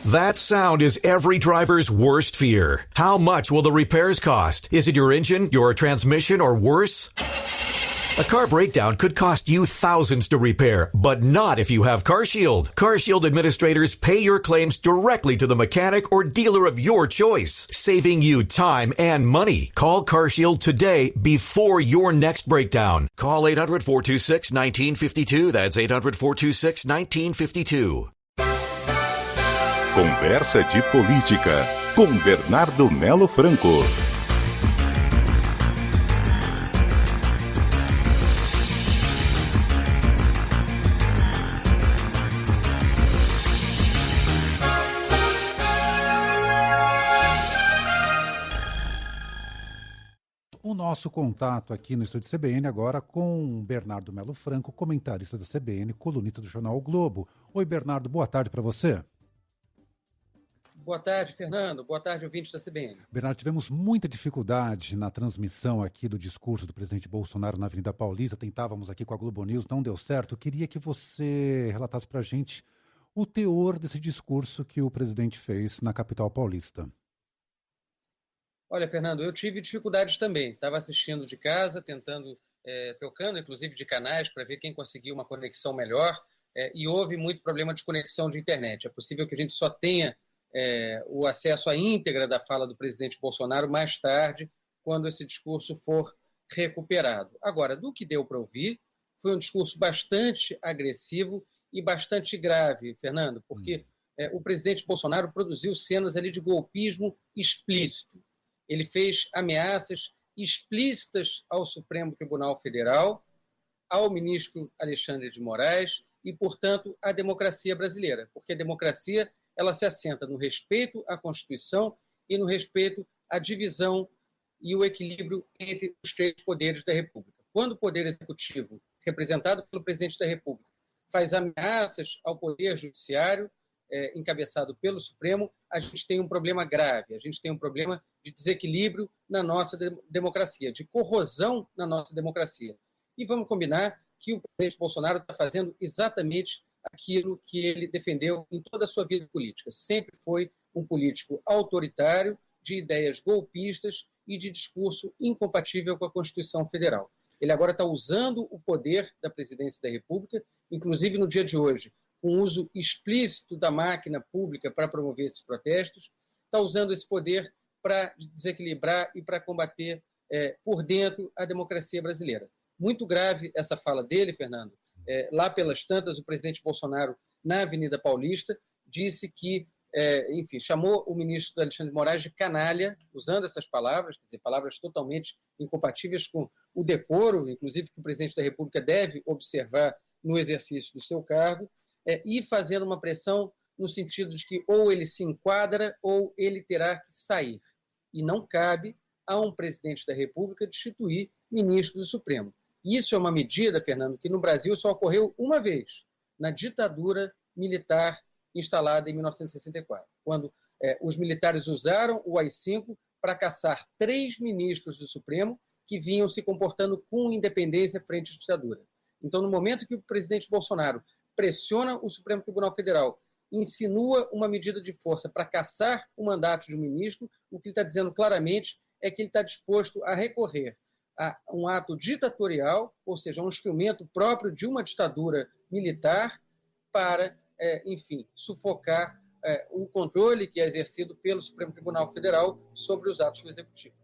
That sound is every driver's worst fear. How much will the repairs cost? Is it your engine, your transmission, or worse? A car breakdown could cost you thousands to repair, but not if you have CarShield. CarShield administrators pay your claims directly to the mechanic or dealer of your choice, saving you time and money. Call CarShield today before your next breakdown. Call 800-426-1952. That's 800-426-1952. Conversa de Política, com Bernardo Melo Franco. O nosso contato aqui no estúdio CBN agora com Bernardo Melo Franco, comentarista da CBN, colunista do jornal O Globo. Oi, Bernardo, boa tarde para você. Boa tarde, Fernando. Boa tarde, ouvintes da CBN. Bernardo, tivemos muita dificuldade na transmissão aqui do discurso do presidente Bolsonaro na Avenida Paulista. Tentávamos aqui com a Globo News, não deu certo. Queria que você relatasse para a gente o teor desse discurso que o presidente fez na capital paulista. Olha, Fernando, eu tive dificuldades também. Estava assistindo de casa, trocando inclusive de canais para ver quem conseguiu uma conexão melhor e houve muito problema de conexão de internet. É possível que a gente só tenha o acesso à íntegra da fala do presidente Bolsonaro mais tarde, quando esse discurso for recuperado. Agora, do que deu para ouvir, foi um discurso bastante agressivo e bastante grave, Fernando, porque o presidente Bolsonaro produziu cenas ali de golpismo explícito. Ele fez ameaças explícitas ao Supremo Tribunal Federal, ao ministro Alexandre de Moraes e, portanto, à democracia brasileira, porque a democracia ela se assenta no respeito à Constituição e no respeito à divisão e o equilíbrio entre os três poderes da República. Quando o Poder Executivo, representado pelo Presidente da República, faz ameaças ao Poder Judiciário, encabeçado pelo Supremo, a gente tem um problema grave, a gente tem um problema de desequilíbrio na nossa democracia, de corrosão na nossa democracia. E vamos combinar que o presidente Bolsonaro está fazendo exatamente aquilo que ele defendeu em toda a sua vida política. Sempre foi um político autoritário, de ideias golpistas e de discurso incompatível com a Constituição Federal. Ele agora está usando o poder da presidência da República, inclusive no dia de hoje, com o uso explícito da máquina pública para promover esses protestos, está usando esse poder para desequilibrar e para combater por dentro a democracia brasileira. Muito grave essa fala dele, Fernando. Lá pelas tantas, o presidente Bolsonaro, na Avenida Paulista, disse que, chamou o ministro Alexandre de Moraes de canalha, usando essas palavras, quer dizer, palavras totalmente incompatíveis com o decoro, inclusive que o presidente da República deve observar no exercício do seu cargo, e fazendo uma pressão no sentido de que ou ele se enquadra ou ele terá que sair. E não cabe a um presidente da República destituir ministro do Supremo. Isso é uma medida, Fernando, que no Brasil só ocorreu uma vez, na ditadura militar instalada em 1964, quando os militares usaram o AI-5 para caçar 3 ministros do Supremo que vinham se comportando com independência frente à ditadura. Então, no momento que o presidente Bolsonaro pressiona o Supremo Tribunal Federal, insinua uma medida de força para caçar o mandato de um ministro, o que ele está dizendo claramente é que ele está disposto a recorrer a um ato ditatorial, ou seja, um instrumento próprio de uma ditadura militar para, sufocar o controle que é exercido pelo Supremo Tribunal Federal sobre os atos do Executivo.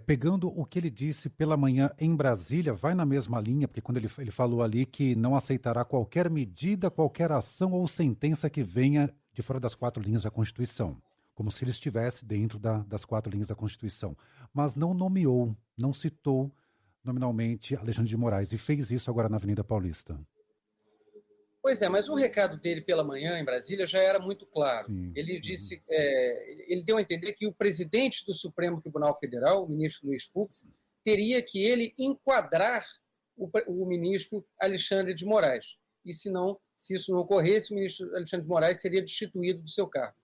Pegando o que ele disse pela manhã em Brasília, vai na mesma linha, porque quando ele falou ali que não aceitará qualquer medida, qualquer ação ou sentença que venha de fora das 4 linhas da Constituição, como se ele estivesse dentro das 4 linhas da Constituição, mas não nomeou, não citou nominalmente Alexandre de Moraes, e fez isso agora na Avenida Paulista. Pois é, mas o recado dele pela manhã em Brasília já era muito claro. Sim. Ele disse, ele deu a entender que o presidente do Supremo Tribunal Federal, o ministro Luiz Fux, teria que ele enquadrar o ministro Alexandre de Moraes. E se isso não ocorresse, o ministro Alexandre de Moraes seria destituído do seu cargo.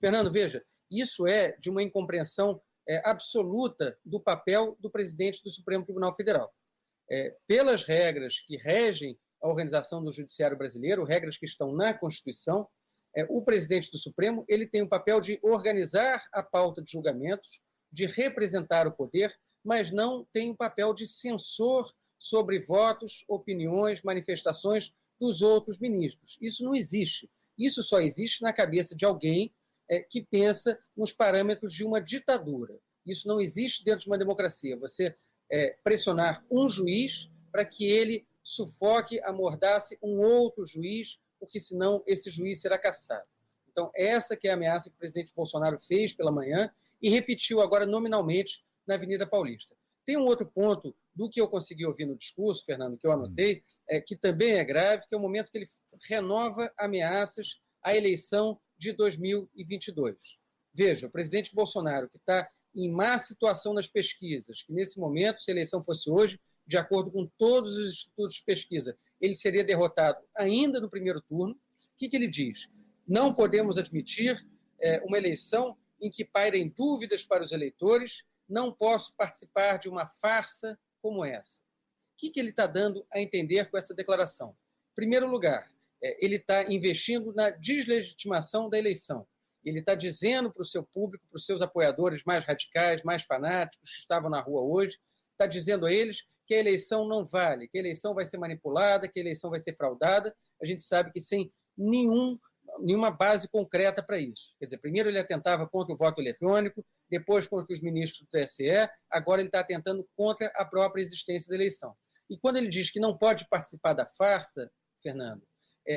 Fernando, veja, isso é de uma incompreensão absoluta do papel do presidente do Supremo Tribunal Federal. Pelas regras que regem a organização do judiciário brasileiro, regras que estão na Constituição, O presidente do Supremo ele tem o papel de organizar a pauta de julgamentos, de representar o poder, mas não tem o papel de censor sobre votos, opiniões, manifestações dos outros ministros. Isso não existe. Isso só existe na cabeça de alguém que pensa nos parâmetros de uma ditadura. Isso não existe dentro de uma democracia. Você pressionar um juiz para que ele sufoque, amordace um outro juiz, porque senão esse juiz será cassado. Então, essa que é a ameaça que o presidente Bolsonaro fez pela manhã e repetiu agora nominalmente na Avenida Paulista. Tem um outro ponto do que eu consegui ouvir no discurso, Fernando, que eu anotei, que também é grave, que é o momento que ele renova ameaças à eleição de 2022. Veja, o presidente Bolsonaro, que está em má situação nas pesquisas, que nesse momento, se a eleição fosse hoje, de acordo com todos os institutos de pesquisa, ele seria derrotado ainda no primeiro turno. O que ele diz? Não podemos admitir uma eleição em que pairem dúvidas para os eleitores, não posso participar de uma farsa como essa. O que ele está dando a entender com essa declaração? Em primeiro lugar, ele está investindo na deslegitimação da eleição. Ele está dizendo para o seu público, para os seus apoiadores mais radicais, mais fanáticos, que estavam na rua hoje, está dizendo a eles que a eleição não vale, que a eleição vai ser manipulada, que a eleição vai ser fraudada. A gente sabe que sem nenhuma base concreta para isso. Quer dizer, primeiro ele atentava contra o voto eletrônico, depois contra os ministros do TSE, agora ele está atentando contra a própria existência da eleição. E quando ele diz que não pode participar da farsa, Fernando,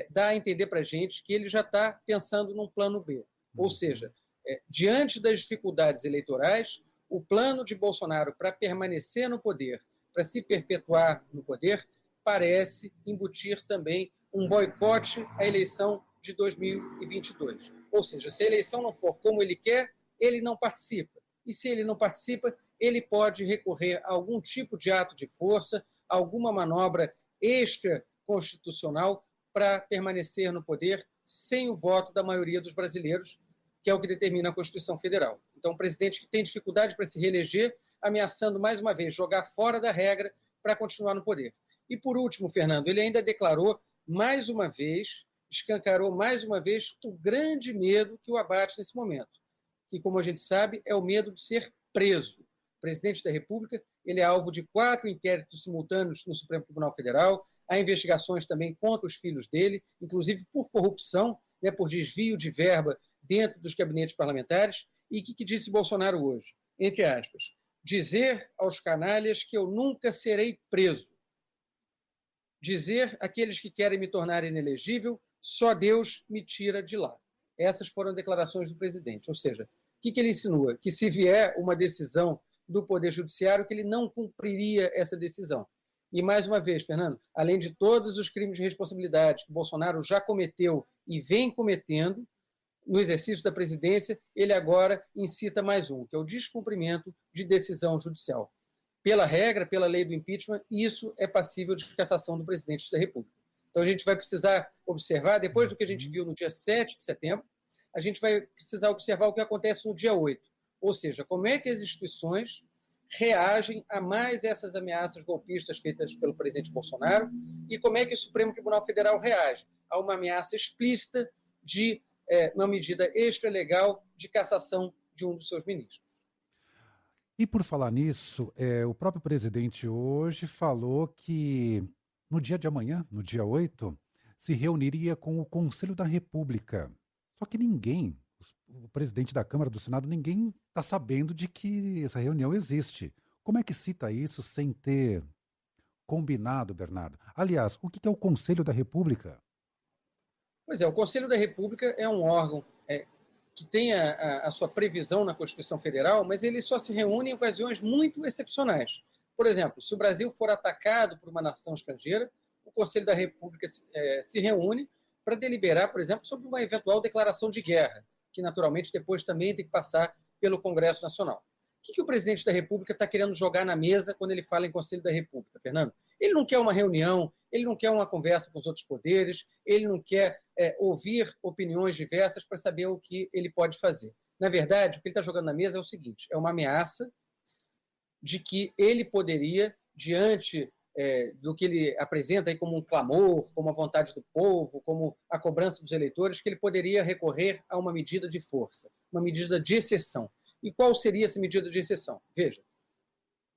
dá a entender para a gente que ele já está pensando num plano B. Ou seja, diante das dificuldades eleitorais, o plano de Bolsonaro para permanecer no poder, para se perpetuar no poder, parece embutir também um boicote à eleição de 2022. Ou seja, se a eleição não for como ele quer, ele não participa. E se ele não participa, ele pode recorrer a algum tipo de ato de força, alguma manobra extraconstitucional para permanecer no poder sem o voto da maioria dos brasileiros, que é o que determina a Constituição Federal. Então, um presidente que tem dificuldade para se reeleger, ameaçando mais uma vez jogar fora da regra para continuar no poder. E por último, Fernando, ele ainda declarou mais uma vez, escancarou mais uma vez o grande medo que o abate nesse momento, que, como a gente sabe, é o medo de ser preso. O presidente da República ele é alvo de 4 inquéritos simultâneos no Supremo Tribunal Federal, há investigações também contra os filhos dele, inclusive por corrupção, por desvio de verba dentro dos gabinetes parlamentares. E o que disse Bolsonaro hoje? Entre aspas, dizer aos canalhas que eu nunca serei preso. Dizer àqueles que querem me tornar inelegível, só Deus me tira de lá. Essas foram declarações do presidente. Ou seja, o que ele insinua? Que se vier uma decisão do Poder Judiciário, que ele não cumpriria essa decisão. E, mais uma vez, Fernando, além de todos os crimes de responsabilidade que Bolsonaro já cometeu e vem cometendo, no exercício da presidência, ele agora incita mais um, que é o descumprimento de decisão judicial. Pela regra, pela lei do impeachment, isso é passível de cassação do presidente da República. Então, a gente vai precisar observar, depois do que a gente viu no dia 7 de setembro, a gente vai precisar observar o que acontece no dia 8. Ou seja, como é que as instituições reagem a mais essas ameaças golpistas feitas pelo presidente Bolsonaro e como é que o Supremo Tribunal Federal reage a uma ameaça explícita de uma medida extralegal de cassação de um dos seus ministros. E por falar nisso, o próprio presidente hoje falou que no dia de amanhã, no dia 8, se reuniria com o Conselho da República. Só que ninguém, o presidente da Câmara, do Senado, ninguém está sabendo de que essa reunião existe. Como é que cita isso sem ter combinado, Bernardo? Aliás, o que é o Conselho da República? Pois é, o Conselho da República é um órgão que tem a sua previsão na Constituição Federal, mas ele só se reúne em ocasiões muito excepcionais. Por exemplo, se o Brasil for atacado por uma nação estrangeira, o Conselho da República se reúne para deliberar, por exemplo, sobre uma eventual declaração de guerra, que naturalmente depois também tem que passar pelo Congresso Nacional. O que o presidente da República está querendo jogar na mesa quando ele fala em Conselho da República, Fernando? Ele não quer uma reunião, ele não quer uma conversa com os outros poderes, ele não quer ouvir opiniões diversas para saber o que ele pode fazer. Na verdade, o que ele está jogando na mesa é o seguinte, é uma ameaça de que ele poderia, diante do que ele apresenta aí como um clamor, como a vontade do povo, como a cobrança dos eleitores, que ele poderia recorrer a uma medida de força, uma medida de exceção. E qual seria essa medida de exceção? Veja,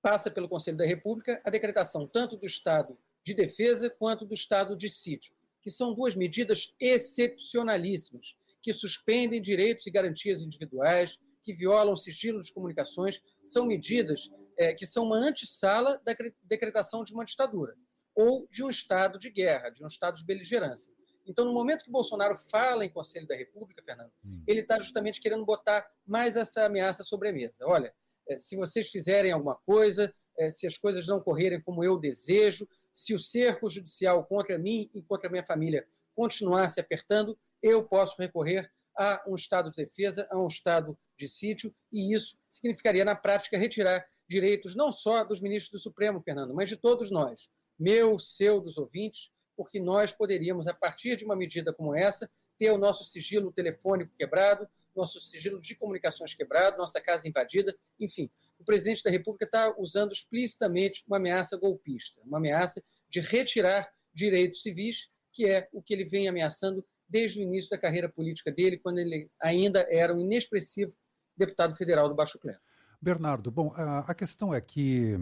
passa pelo Conselho da República a decretação tanto do estado de defesa quanto do estado de sítio, que são duas medidas excepcionalíssimas, que suspendem direitos e garantias individuais, que violam o sigilo de comunicações, são medidas que são uma antessala da decretação de uma ditadura ou de um estado de guerra, de um estado de beligerância. Então, no momento que Bolsonaro fala em Conselho da República, Fernando, ele está justamente querendo botar mais essa ameaça sobre a mesa. Olha, se vocês fizerem alguma coisa, se as coisas não correrem como eu desejo, se o cerco judicial contra mim e contra a minha família continuar se apertando, eu posso recorrer a um estado de defesa, a um estado de sítio, e isso significaria, na prática, retirar direitos não só dos ministros do Supremo, Fernando, mas de todos nós, meu, seu, dos ouvintes, porque nós poderíamos, a partir de uma medida como essa, ter o nosso sigilo telefônico quebrado, nosso sigilo de comunicações quebrado, nossa casa invadida, enfim. O presidente da República está usando explicitamente uma ameaça golpista, uma ameaça de retirar direitos civis, que é o que ele vem ameaçando desde o início da carreira política dele, quando ele ainda era um inexpressivo deputado federal do Baixo Clero. Bernardo, bom, a questão é que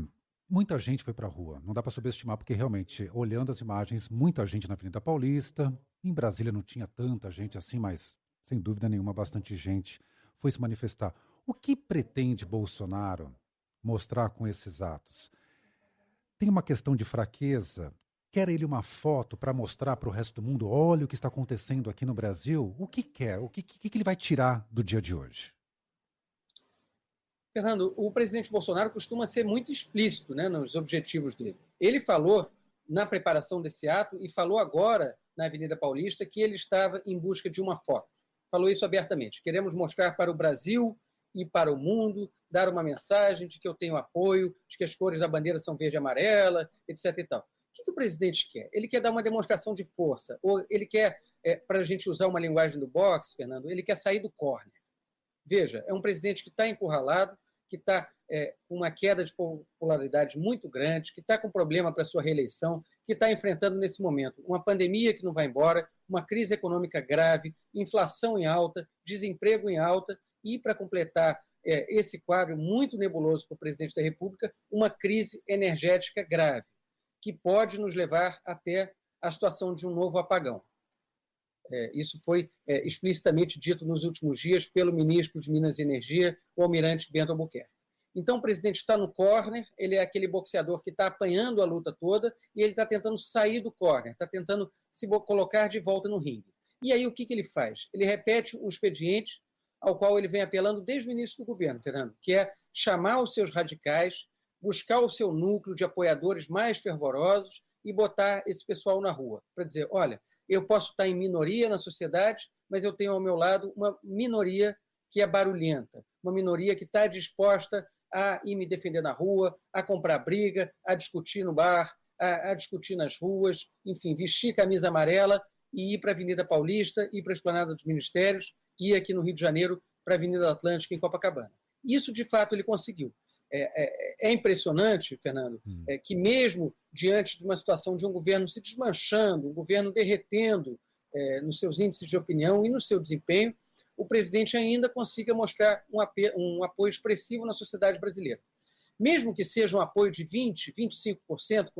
muita gente foi para a rua. Não dá para subestimar, porque realmente, olhando as imagens, muita gente na Avenida Paulista. Em Brasília não tinha tanta gente assim, mas sem dúvida nenhuma, bastante gente foi se manifestar. O que pretende Bolsonaro mostrar com esses atos? Tem uma questão de fraqueza? Quer ele uma foto para mostrar para o resto do mundo, olha o que está acontecendo aqui no Brasil? O que quer? O que ele vai tirar do dia de hoje? Fernando, o presidente Bolsonaro costuma ser muito explícito, né, nos objetivos dele. Ele falou na preparação desse ato e falou agora na Avenida Paulista que ele estava em busca de uma foto. Falou isso abertamente. Queremos mostrar para o Brasil e para o mundo, dar uma mensagem de que eu tenho apoio, de que as cores da bandeira são verde e amarela, etc. e tal. O que o presidente quer? Ele quer dar uma demonstração de força, ou ele quer, para a gente usar uma linguagem do boxe, Fernando, ele quer sair do córner. Veja, é um presidente que está encurralado, que está com uma queda de popularidade muito grande, que está com problema para a sua reeleição, que está enfrentando nesse momento uma pandemia que não vai embora, uma crise econômica grave, inflação em alta, desemprego em alta e, para completar esse quadro muito nebuloso para o presidente da República, uma crise energética grave, que pode nos levar até a situação de um novo apagão. Isso foi explicitamente dito nos últimos dias pelo ministro de Minas e Energia, o almirante Bento Albuquerque. Então, o presidente está no córner, ele é aquele boxeador que está apanhando a luta toda e ele está tentando sair do córner, está tentando se colocar de volta no ringue. E aí, o que ele faz? Ele repete um expediente ao qual ele vem apelando desde o início do governo, Fernando, que é chamar os seus radicais, buscar o seu núcleo de apoiadores mais fervorosos e botar esse pessoal na rua, para dizer, olha, eu posso estar em minoria na sociedade, mas eu tenho ao meu lado uma minoria que é barulhenta, uma minoria que está disposta a ir me defender na rua, a comprar briga, a discutir no bar, a discutir nas ruas, enfim, vestir camisa amarela e ir para a Avenida Paulista, ir para a Esplanada dos Ministérios, ir aqui no Rio de Janeiro para a Avenida Atlântica, em Copacabana. Isso, de fato, ele conseguiu. É impressionante, Fernando, que mesmo diante de uma situação de um governo se desmanchando, um governo derretendo nos seus índices de opinião e no seu desempenho, o presidente ainda consiga mostrar um apoio expressivo na sociedade brasileira. Mesmo que seja um apoio de 20%, 25%,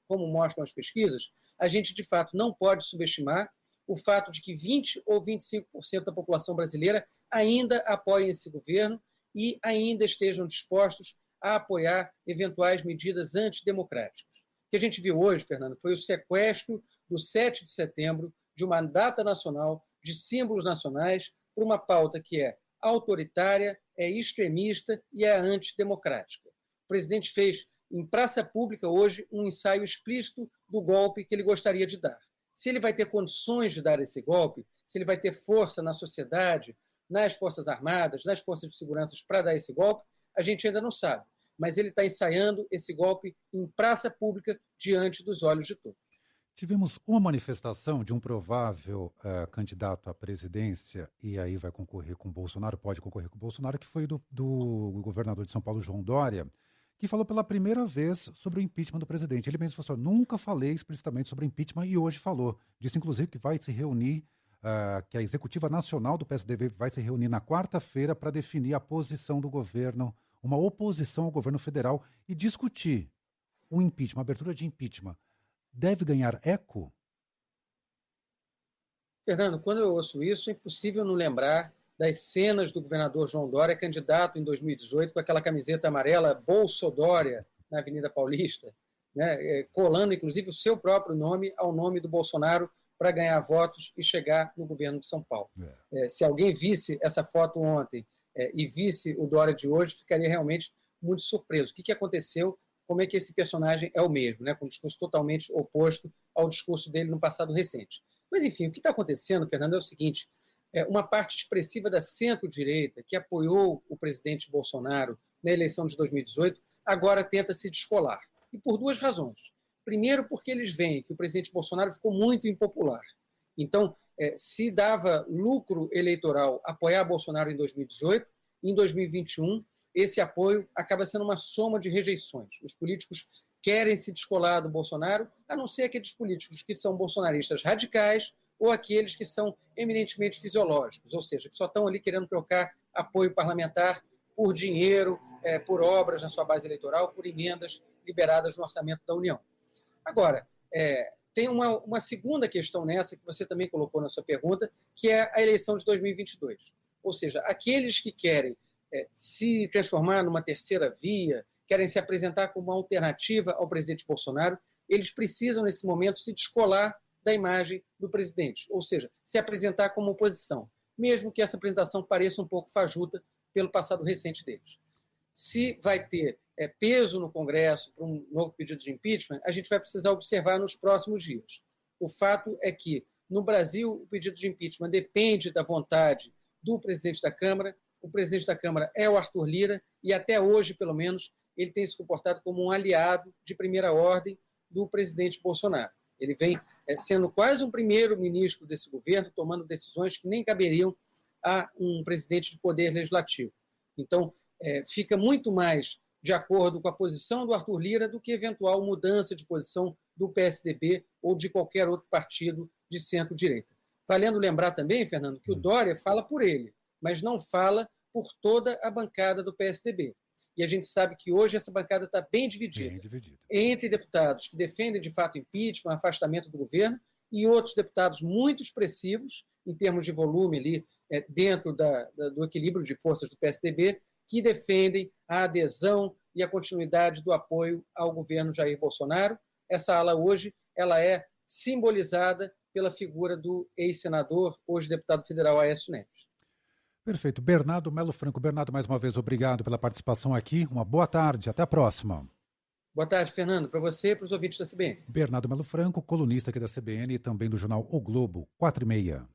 como mostram as pesquisas, a gente, de fato, não pode subestimar o fato de que 20% ou 25% da população brasileira ainda apoiem esse governo e ainda estejam dispostos a apoiar eventuais medidas antidemocráticas. O que a gente viu hoje, Fernando, foi o sequestro do 7 de setembro de uma data nacional, de símbolos nacionais, por uma pauta que é autoritária, é extremista e é antidemocrática. O presidente fez, em praça pública hoje, um ensaio explícito do golpe que ele gostaria de dar. Se ele vai ter condições de dar esse golpe, se ele vai ter força na sociedade, nas Forças Armadas, nas Forças de Segurança para dar esse golpe, a gente ainda não sabe. Mas ele está ensaiando esse golpe em praça pública diante dos olhos de todos. Tivemos uma manifestação de um provável candidato à presidência, e aí vai concorrer com Bolsonaro, pode concorrer com Bolsonaro, que foi do governador de São Paulo, João Dória, que falou pela primeira vez sobre o impeachment do presidente. Ele mesmo falou: nunca falei explicitamente sobre impeachment, e hoje falou. Disse, inclusive, que vai se reunir, que a executiva nacional do PSDB vai se reunir na quarta-feira para definir a posição do governo, uma oposição ao governo federal, e discutir o impeachment, a abertura de impeachment. Deve ganhar eco? Fernando, quando eu ouço isso, é impossível não lembrar das cenas do governador João Dória, candidato em 2018, com aquela camiseta amarela Bolsodória na Avenida Paulista, né, colando, inclusive, o seu próprio nome ao nome do Bolsonaro para ganhar votos e chegar no governo de São Paulo. Se alguém visse essa foto ontem e visse o Dória de hoje, ficaria realmente muito surpreso. O que aconteceu? Como é que esse personagem é o mesmo, né, com um discurso totalmente oposto ao discurso dele no passado recente. Mas, enfim, o que está acontecendo, Fernando, é o seguinte: uma parte expressiva da centro-direita que apoiou o presidente Bolsonaro na eleição de 2018, agora tenta se descolar. E por duas razões. Primeiro, porque eles veem que o presidente Bolsonaro ficou muito impopular. Então, se dava lucro eleitoral apoiar Bolsonaro em 2018, em 2021, esse apoio acaba sendo uma soma de rejeições. Os políticos querem se descolar do Bolsonaro, a não ser aqueles políticos que são bolsonaristas radicais ou aqueles que são eminentemente fisiológicos, ou seja, que só estão ali querendo trocar apoio parlamentar por dinheiro, por obras na sua base eleitoral, por emendas liberadas no orçamento da União. Agora, tem uma segunda questão nessa, que você também colocou na sua pergunta, que é a eleição de 2022. Ou seja, aqueles que querem se transformar numa terceira via, querem se apresentar como uma alternativa ao presidente Bolsonaro, eles precisam, nesse momento, se descolar da imagem do presidente, ou seja, se apresentar como oposição, mesmo que essa apresentação pareça um pouco fajuta pelo passado recente deles. Se vai ter peso no Congresso para um novo pedido de impeachment, a gente vai precisar observar nos próximos dias. O fato é que, no Brasil, o pedido de impeachment depende da vontade do presidente da Câmara. O presidente da Câmara é o Arthur Lira e, até hoje, pelo menos, ele tem se comportado como um aliado de primeira ordem do presidente Bolsonaro. Ele vem sendo quase um primeiro-ministro desse governo, tomando decisões que nem caberiam a um presidente de poder legislativo. Então, fica muito mais de acordo com a posição do Arthur Lira do que eventual mudança de posição do PSDB ou de qualquer outro partido de centro-direita. Valendo lembrar também, Fernando, que o Dória fala por ele, mas não fala por toda a bancada do PSDB. E a gente sabe que hoje essa bancada está bem dividida entre deputados que defendem, de fato, impeachment, afastamento do governo, e outros deputados muito expressivos, em termos de volume ali, dentro do equilíbrio de forças do PSDB, que defendem a adesão e a continuidade do apoio ao governo Jair Bolsonaro. Essa ala hoje ela é simbolizada pela figura do ex-senador, hoje deputado federal Aécio Neves. Perfeito. Bernardo Melo Franco. Bernardo, mais uma vez, obrigado pela participação aqui. Uma boa tarde. Até a próxima. Boa tarde, Fernando. Para você e para os ouvintes da CBN. Bernardo Melo Franco, colunista aqui da CBN e também do jornal O Globo, 4h30.